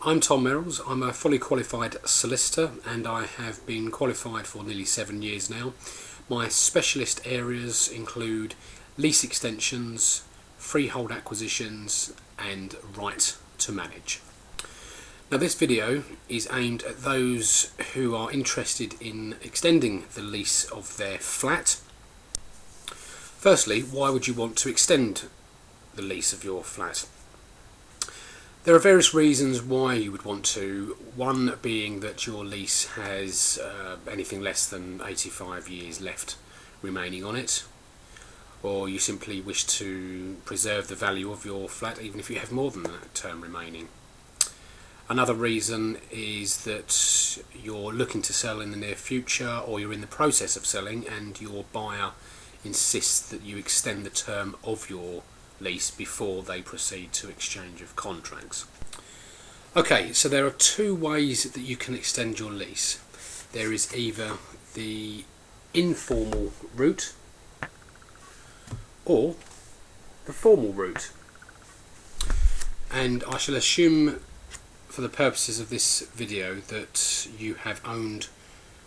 I'm Tom Merrills. I'm a fully qualified solicitor and I have been qualified for nearly 7 years now. My specialist areas include lease extensions, freehold acquisitions and right to manage. Now this video is aimed at those who are interested in extending the lease of their flat. Firstly, why would you want to extend the lease of your flat? There are various reasons why you would want to, one being that your lease has anything less than 85 years left remaining on it, or you simply wish to preserve the value of your flat even if you have more than that term remaining. Another reason is that you're looking to sell in the near future, or you're in the process of selling and your buyer insists that you extend the term of your lease before they proceed to exchange of contracts. Okay, so there are two ways that you can extend your lease. There is either the informal route or the formal route, and I shall assume for the purposes of this video that you have owned,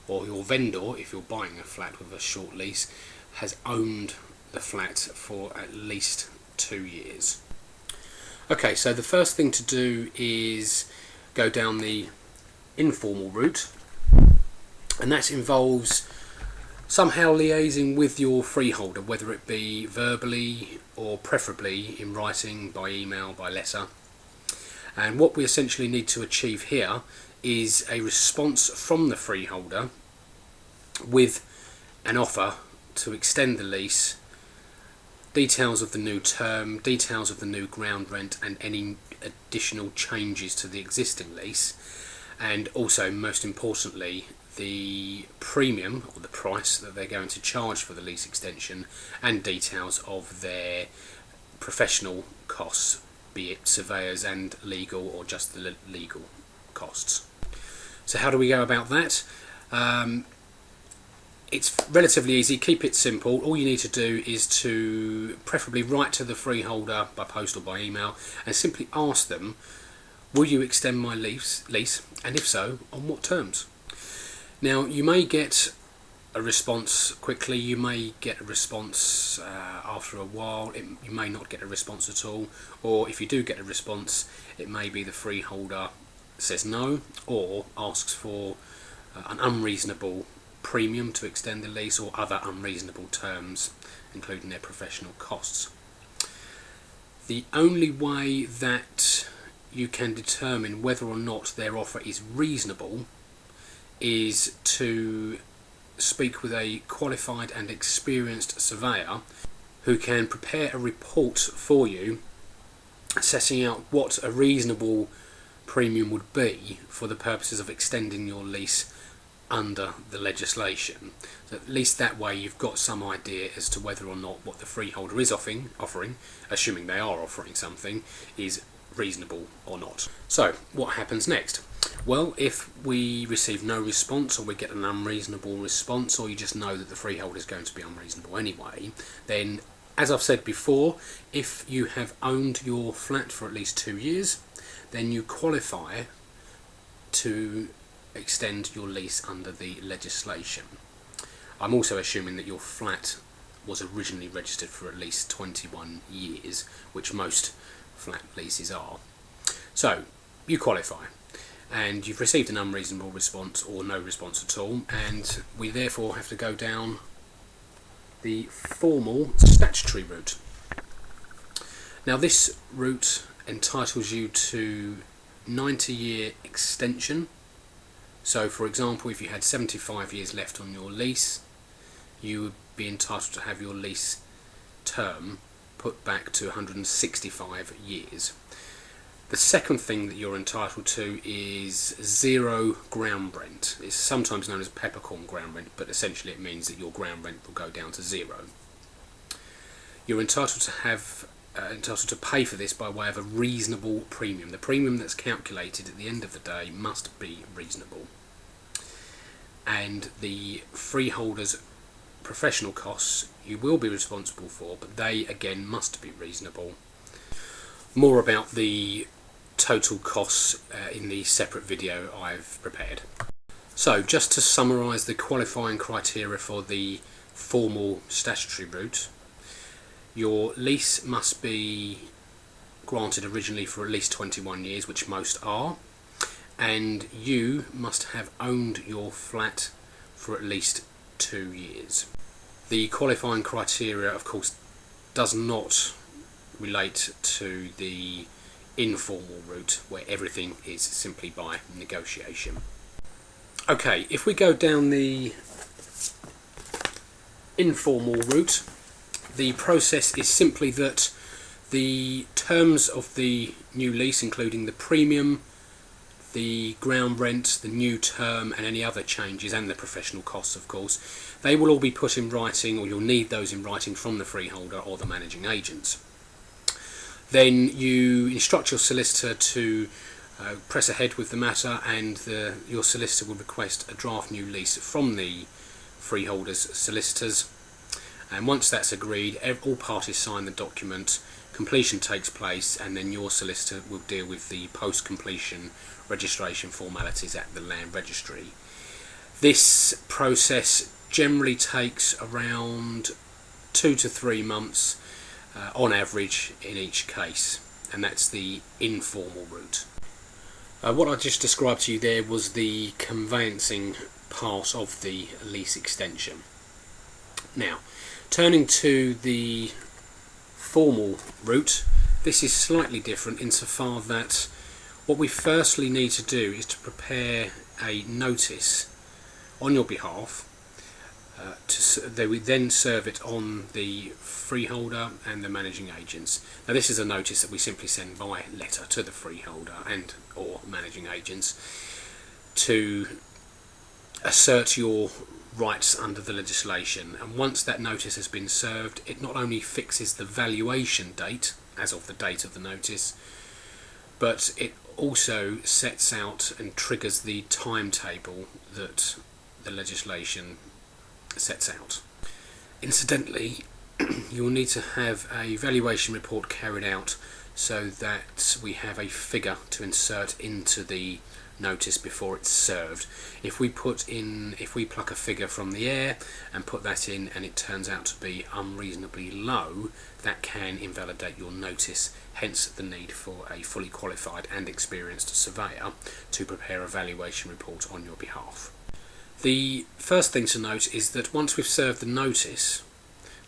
or your vendor, if you're buying a flat with a short lease, has owned the flat for at least 2 years. Okay, so the first thing to do is go down the informal route, and that involves somehow liaising with your freeholder, whether it be verbally or preferably in writing, by email, by letter. And what we essentially need to achieve here is a response from the freeholder with an offer to extend the lease, details of the new term, details of the new ground rent and any additional changes to the existing lease, and also, most importantly, the premium or the price that they're going to charge for the lease extension, and details of their professional costs, be it surveyors and legal or just the legal costs. So how do we go about that? It's relatively easy. Keep it simple. All you need to do is to preferably write to the freeholder by post or by email and simply ask them, will you extend my lease, and if so, on what terms? Now, you may get a response quickly, you may get a response after a while, you may not get a response at all, or if you do get a response, it may be the freeholder says no or asks for an unreasonable premium to extend the lease, or other unreasonable terms including their professional costs. The only way that you can determine whether or not their offer is reasonable is to speak with a qualified and experienced surveyor who can prepare a report for you setting out what a reasonable premium would be for the purposes of extending your lease under the legislation. So at least that way you've got some idea as to whether or not what the freeholder is offering, assuming they are offering something, is reasonable or not. So what happens next? Well, if we receive no response, or we get an unreasonable response, or you just know that the freeholder is going to be unreasonable anyway, then, as I've said before, if you have owned your flat for at least 2 years, then you qualify to extend your lease under the legislation. I'm also assuming that your flat was originally registered for at least 21 years, which most flat leases are. So you qualify, and you've received an unreasonable response or no response at all, and we therefore have to go down the formal statutory route. Now this route entitles you to 90-year extension. So for example, if you had 75 years left on your lease, you would be entitled to have your lease term put back to 165 years. The second thing that you're entitled to is zero ground rent. It's sometimes known as peppercorn ground rent, but essentially it means that your ground rent will go down to zero. You're entitled to pay for this by way of a reasonable premium. The premium that's calculated at the end of the day must be reasonable. And the freeholder's professional costs you will be responsible for, but they again must be reasonable. More about the total costs in the separate video I've prepared. So just to summarise the qualifying criteria for the formal statutory route, your lease must be granted originally for at least 21 years, which most are, and you must have owned your flat for at least 2 years. The qualifying criteria, of course, does not relate to the informal route where everything is simply by negotiation. Okay, if we go down the informal route, the process is simply that the terms of the new lease, including the premium, the ground rent, the new term and any other changes, and the professional costs, of course, they will all be put in writing, or you'll need those in writing from the freeholder or the managing agent. Then you instruct your solicitor to press ahead with the matter, and your solicitor will request a draft new lease from the freeholder's solicitors, and once that's agreed, all parties sign the document, completion takes place, and then your solicitor will deal with the post-completion registration formalities at the land registry. This process generally takes around 2 to 3 months on average in each case, and that's the informal route. What I just described to you there was the conveyancing part of the lease extension. Now, turning to the formal route, this is slightly different insofar that what we firstly need to do is to prepare a notice on your behalf. They would then serve it on the freeholder and the managing agents. Now, this is a notice that we simply send by letter to the freeholder and or managing agents to assert your rights under the legislation. And once that notice has been served, it not only fixes the valuation date as of the date of the notice, but it also sets out and triggers the timetable that the legislation sets out. Incidentally, you will need to have a valuation report carried out so that we have a figure to insert into the notice before it's served. If we pluck a figure from the air and put that in and it turns out to be unreasonably low, that can invalidate your notice, hence the need for a fully qualified and experienced surveyor to prepare a valuation report on your behalf. The first thing to note is that once we've served the notice,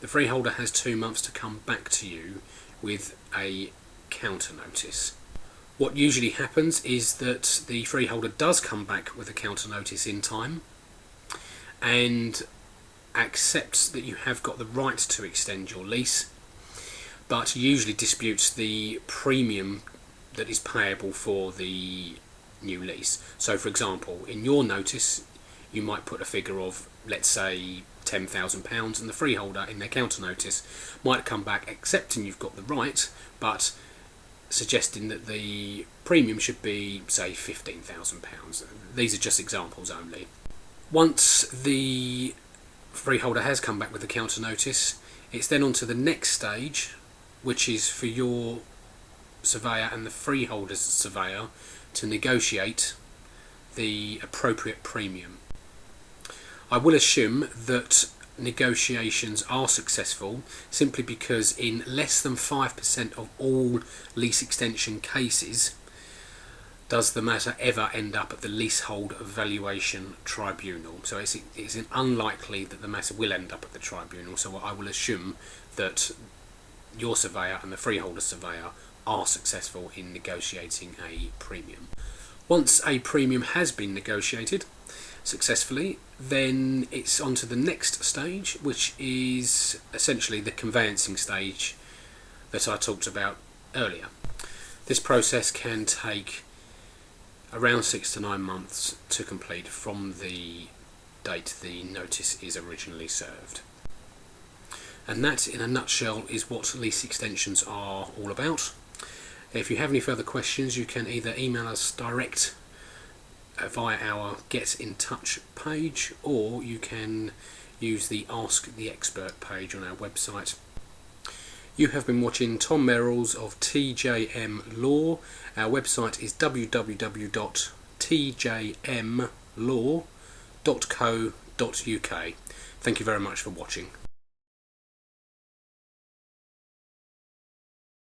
the freeholder has 2 months to come back to you with a counter notice. What usually happens is that the freeholder does come back with a counter notice in time and accepts that you have got the right to extend your lease, but usually disputes the premium that is payable for the new lease. So, for example, in your notice you might put a figure of, let's say, £10,000, and the freeholder in their counter notice might come back accepting you've got the right, but suggesting that the premium should be, say, £15,000. These are just examples only. Once the freeholder has come back with the counter notice, it's then on to the next stage, which is for your surveyor and the freeholder's surveyor to negotiate the appropriate premium. I will assume that negotiations are successful simply because in less than 5% of all lease extension cases does the matter ever end up at the leasehold valuation tribunal. So it's unlikely that the matter will end up at the tribunal, so I will assume that your surveyor and the freeholder surveyor are successful in negotiating a premium. Once a premium has been negotiated successfully, then it's on to the next stage, which is essentially the conveyancing stage that I talked about earlier. This process can take around 6 to 9 months to complete from the date the notice is originally served. And that, in a nutshell, is what lease extensions are all about. If you have any further questions, you can either email us direct via our Get in Touch page, or you can use the Ask the Expert page on our website. You have been watching Tom Merrills of TJM Law. Our website is www.tjmlaw.co.uk. Thank you very much for watching.